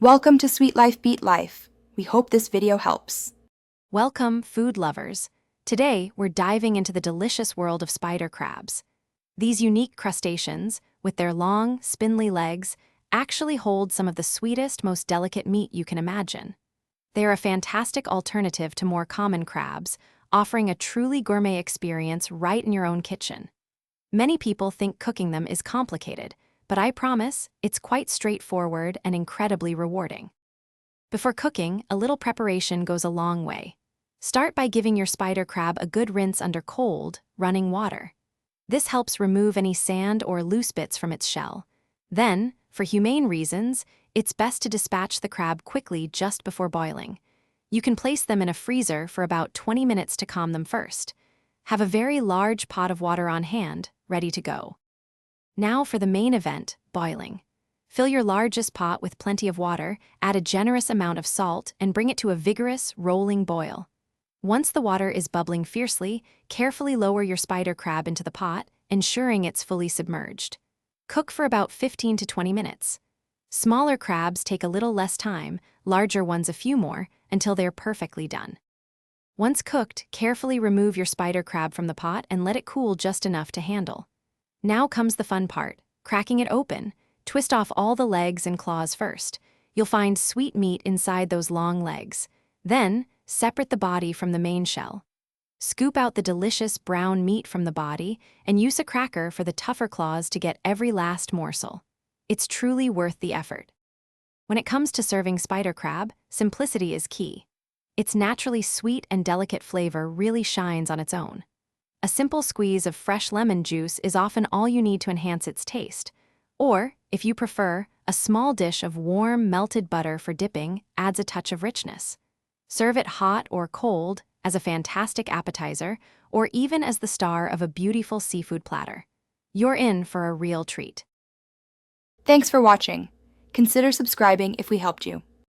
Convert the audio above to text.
Welcome to Sweet Life Beat Life. We hope this video helps. Welcome, food lovers. Today, we're diving into the delicious world of spider crabs. These unique crustaceans, with their long, spindly legs, actually hold some of the sweetest, most delicate meat you can imagine. They are a fantastic alternative to more common crabs, offering a truly gourmet experience right in your own kitchen. Many people think cooking them is complicated, but I promise it's quite straightforward and incredibly rewarding. Before cooking, a little preparation goes a long way. Start by giving your spider crab a good rinse under cold, running water. This helps remove any sand or loose bits from its shell. Then, for humane reasons, it's best to dispatch the crab quickly just before boiling. You can place them in a freezer for about 20 minutes to calm them first. Have a very large pot of water on hand, ready to go. Now for the main event, boiling. Fill your largest pot with plenty of water, add a generous amount of salt, and bring it to a vigorous, rolling boil. Once the water is bubbling fiercely, carefully lower your spider crab into the pot, ensuring it's fully submerged. Cook for about 15 to 20 minutes. Smaller crabs take a little less time, larger ones a few more, until they're perfectly done. Once cooked, carefully remove your spider crab from the pot and let it cool just enough to handle. Now comes the fun part, cracking it open. Twist off all the legs and claws first. You'll find sweet meat inside those long legs. Then, separate the body from the main shell. Scoop out the delicious brown meat from the body and use a cracker for the tougher claws to get every last morsel. It's truly worth the effort. When it comes to serving spider crab, simplicity is key. Its naturally sweet and delicate flavor really shines on its own. A simple squeeze of fresh lemon juice is often all you need to enhance its taste. Or, if you prefer, a small dish of warm, melted butter for dipping adds a touch of richness. Serve it hot or cold, as a fantastic appetizer, or even as the star of a beautiful seafood platter. You're in for a real treat. Thanks for watching. Consider subscribing if we helped you.